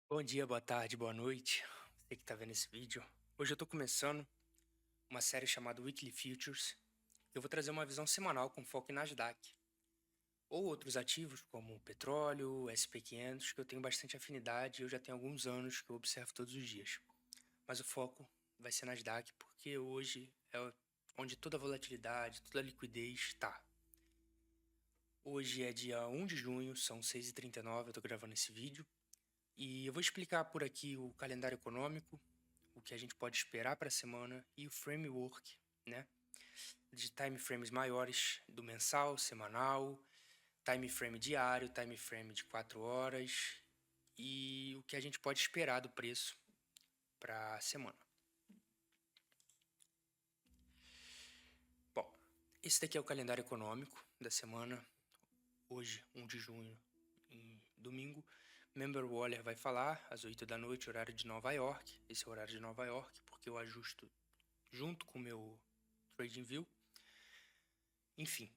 Bom dia, boa tarde, boa noite. Você que está vendo esse vídeo. Hoje eu estou começando uma série chamada Weekly Futures. Eu vou trazer uma visão semanal com foco em Nasdaq ou outros ativos como o petróleo, o SP500, que eu tenho bastante afinidade e eu já tenho alguns anos que eu observo todos os dias. Mas o foco vai ser Nasdaq porque hoje é onde toda a volatilidade, toda a liquidez está. Hoje é dia 1 de junho, são 6h39, eu estou gravando esse vídeo. E eu vou explicar por aqui o calendário econômico, o que a gente pode esperar para a semana e o framework, né? De time frames maiores do mensal, semanal, time frame diário, time frame de 4 horas e o que a gente pode esperar do preço para a semana. Bom, esse daqui é o calendário econômico da semana, hoje, 1 de junho, em domingo. Member Waller vai falar às 8 da noite, horário de Nova York. Esse é o horário de Nova York, porque eu ajusto junto com o meu TradingView. Enfim,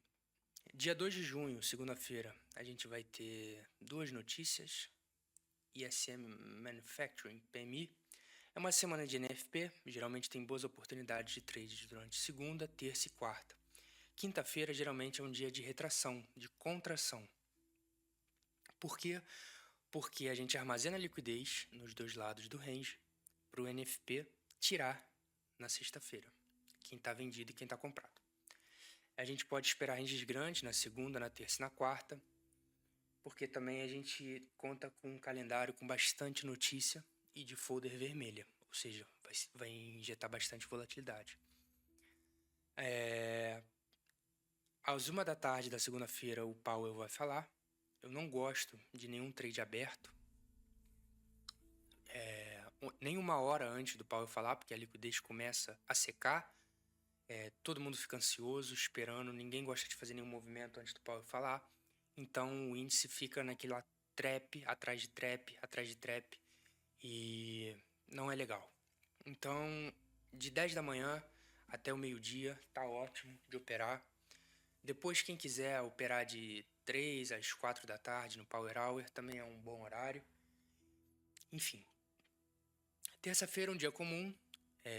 dia 2 de junho, segunda-feira, a gente vai ter duas notícias. ISM Manufacturing, PMI. É uma semana de NFP, geralmente tem boas oportunidades de trade durante segunda, terça e quarta. Quinta-feira geralmente é um dia de retração, de contração. Por quê? Porque a gente armazena liquidez nos dois lados do range para o NFP tirar na sexta-feira, quem está vendido e quem está comprado. A gente pode esperar ranges grandes na segunda, na terça e na quarta, porque também a gente conta com um calendário com bastante notícia e de folder vermelha, ou seja, vai injetar bastante volatilidade. Às 1 da tarde da segunda-feira o Powell vai falar. Eu não gosto de nenhum trade aberto, nem uma hora antes do Powell falar, porque a liquidez começa a secar, todo mundo fica ansioso, esperando, ninguém gosta de fazer nenhum movimento antes do Powell falar. Então o índice fica naquela trap, atrás de trap, atrás de trap, e não é legal. Então, de 10 da manhã até o meio-dia, tá ótimo de operar. Depois, quem quiser operar de 3 às 4 da tarde no Power Hour, também é um bom horário. Enfim, terça-feira é um dia comum,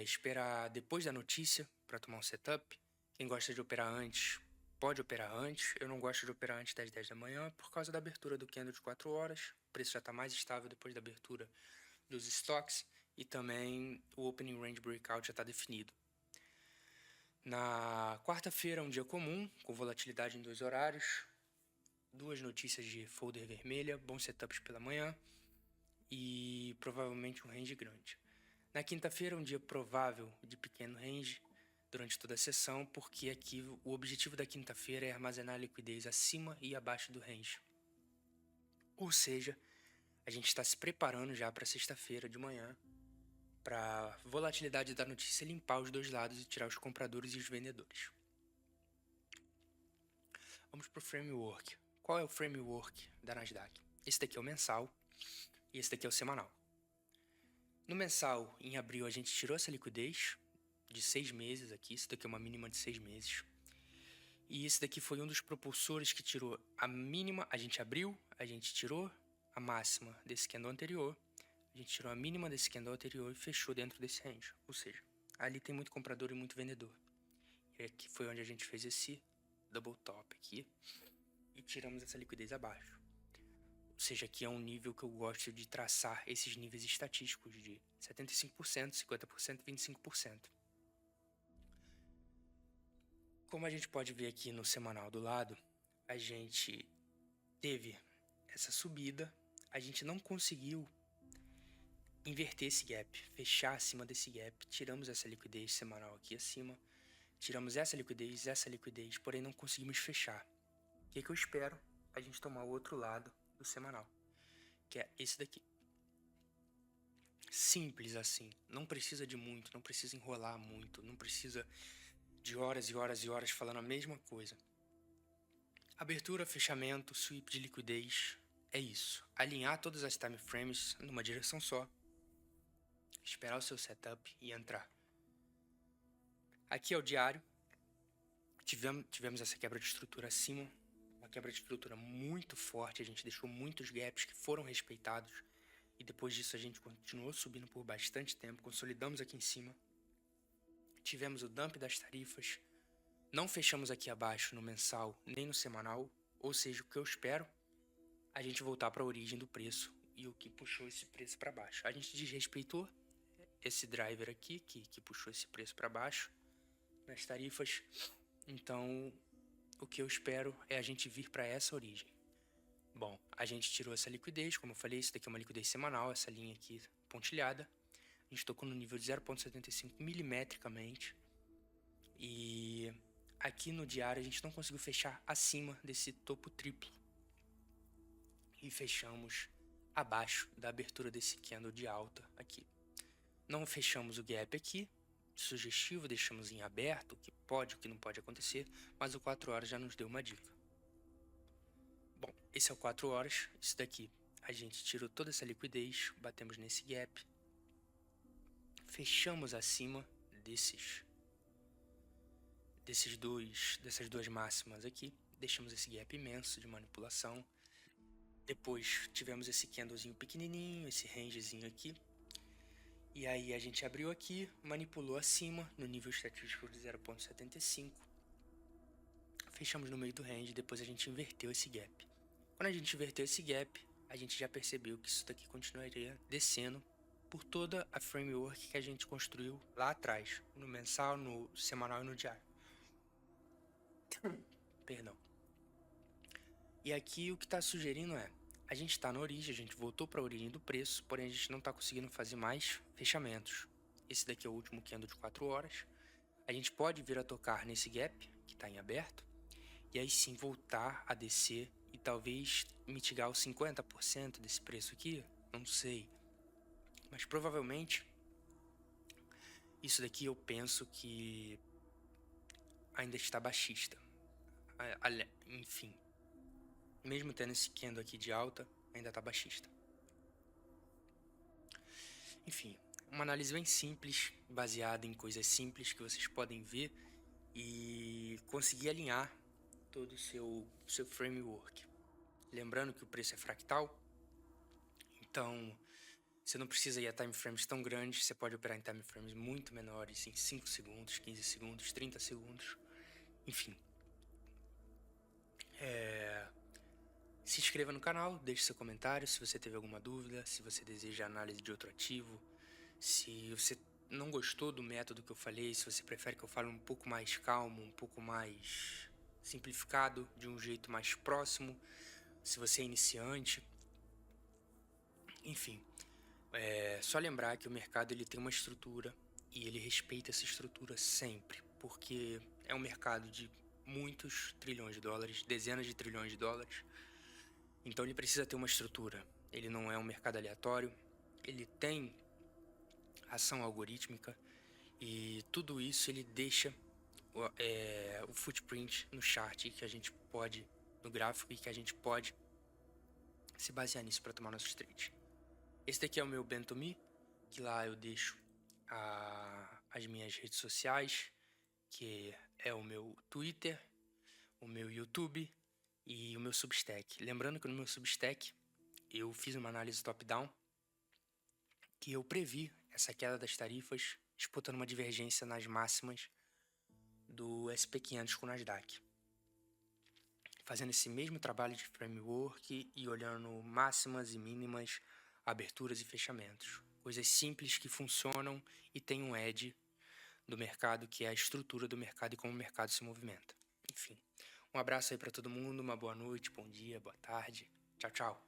esperar depois da notícia para tomar um setup. Quem gosta de operar antes, pode operar antes. Eu não gosto de operar antes das 10 da manhã por causa da abertura do candle de 4 horas. O preço já está mais estável depois da abertura dos estoques e também o opening range breakout já está definido. Na quarta-feira é um dia comum, com volatilidade em dois horários, duas notícias de folder vermelha, bons setups pela manhã e provavelmente um range grande. Na quinta-feira é um dia provável de pequeno range durante toda a sessão, porque aqui o objetivo da quinta-feira é armazenar liquidez acima e abaixo do range. Ou seja, a gente está se preparando já para sexta-feira de manhã, para a volatilidade da notícia limpar os dois lados e tirar os compradores e os vendedores. Vamos para o framework. Qual é o framework da Nasdaq? Esse daqui é o mensal e esse daqui é o semanal. No mensal, em abril, a gente tirou essa liquidez de 6 meses aqui. Isso daqui é uma mínima de 6 meses. E esse daqui foi um dos propulsores que tirou a mínima. A gente abriu, a gente tirou a máxima desse candle anterior. A gente tirou a mínima desse candle anterior e fechou dentro desse range. Ou seja, ali tem muito comprador e muito vendedor. E aqui foi onde a gente fez esse double top aqui. E tiramos essa liquidez abaixo. Ou seja, aqui é um nível que eu gosto de traçar esses níveis estatísticos de 75%, 50% e 25%. Como a gente pode ver aqui no semanal do lado, a gente teve essa subida, a gente não conseguiu inverter esse gap, fechar acima desse gap, tiramos essa liquidez semanal aqui acima, tiramos essa liquidez, porém não conseguimos fechar. O que eu espero? A gente tomar o outro lado do semanal, que é esse daqui. Simples assim, não precisa de muito, não precisa enrolar muito, não precisa de horas e horas e horas falando a mesma coisa. Abertura, fechamento, sweep de liquidez, é isso. Alinhar todas as time frames numa direção só, esperar o seu setup e entrar. Aqui é o diário, tivemos essa quebra de estrutura acima, uma quebra de estrutura muito forte, a gente deixou muitos gaps que foram respeitados e depois disso a gente continuou subindo por bastante tempo, consolidamos aqui em cima, tivemos o dump das tarifas, não fechamos aqui abaixo no mensal nem no semanal, ou seja, o que eu espero, a gente voltar para a origem do preço e o que puxou esse preço para baixo. A gente desrespeitou esse driver aqui, que puxou esse preço para baixo nas tarifas, então o que eu espero é a gente vir para essa origem. Bom, a gente tirou essa liquidez, como eu falei, isso daqui é uma liquidez semanal, essa linha aqui pontilhada. A gente tocou no nível de 0,75 milimetricamente. E aqui no diário a gente não conseguiu fechar acima desse topo triplo. E fechamos abaixo da abertura desse candle de alta aqui. Não fechamos o gap aqui, sugestivo, deixamos em aberto, o que pode, o que não pode acontecer, mas o 4 horas já nos deu uma dica. Bom, esse é o 4 horas, isso daqui a gente tirou toda essa liquidez, batemos nesse gap, fechamos acima dessas duas máximas aqui, deixamos esse gap imenso de manipulação, depois tivemos esse candlezinho pequenininho, esse rangezinho aqui, e aí a gente abriu aqui, manipulou acima no nível estatístico de 0,75, fechamos no meio do range, depois a gente inverteu esse gap. Quando a gente inverteu esse gap, a gente já percebeu que isso daqui continuaria descendo por toda a framework que a gente construiu lá atrás, no mensal, no semanal e no diário. Perdão. E aqui o que está sugerindo é, a gente está na origem, a gente voltou para a origem do preço, porém a gente não está conseguindo fazer mais fechamentos. Esse daqui é o último candle de 4 horas. A gente pode vir a tocar nesse gap, que está em aberto, e aí sim voltar a descer e talvez mitigar os 50% desse preço aqui, não sei. Mas provavelmente, isso daqui eu penso que ainda está baixista. Enfim, mesmo tendo esse candle aqui de alta, ainda está baixista. Enfim, uma análise bem simples, baseada em coisas simples que vocês podem ver e conseguir alinhar todo o seu framework. Lembrando que o preço é fractal, então você não precisa ir a time frames tão grandes, você pode operar em time frames muito menores, em 5 segundos, 15 segundos, 30 segundos, enfim. Se inscreva no canal, deixe seu comentário se você teve alguma dúvida, se você deseja análise de outro ativo, se você não gostou do método que eu falei, se você prefere que eu fale um pouco mais calmo, um pouco mais simplificado, de um jeito mais próximo, se você é iniciante, enfim. Só lembrar que o mercado ele tem uma estrutura e ele respeita essa estrutura sempre, porque é um mercado de muitos trilhões de dólares, dezenas de trilhões de dólares, então ele precisa ter uma estrutura. Ele não é um mercado aleatório, ele tem ação algorítmica e tudo isso ele deixa o footprint no chart que a gente pode, no gráfico, e que a gente pode se basear nisso para tomar nossos trades. Esse daqui é o meu Bentomi, que lá eu deixo as minhas redes sociais, que é o meu Twitter, o meu YouTube e o meu Substack. Lembrando que no meu Substack eu fiz uma análise top-down, que eu previ essa queda das tarifas, disputando uma divergência nas máximas do SP500 com o Nasdaq. Fazendo esse mesmo trabalho de framework e olhando máximas e mínimas, aberturas e fechamentos. Coisas simples que funcionam e tem um edge do mercado, que é a estrutura do mercado e como o mercado se movimenta. Enfim, um abraço aí para todo mundo, uma boa noite, bom dia, boa tarde. Tchau, tchau.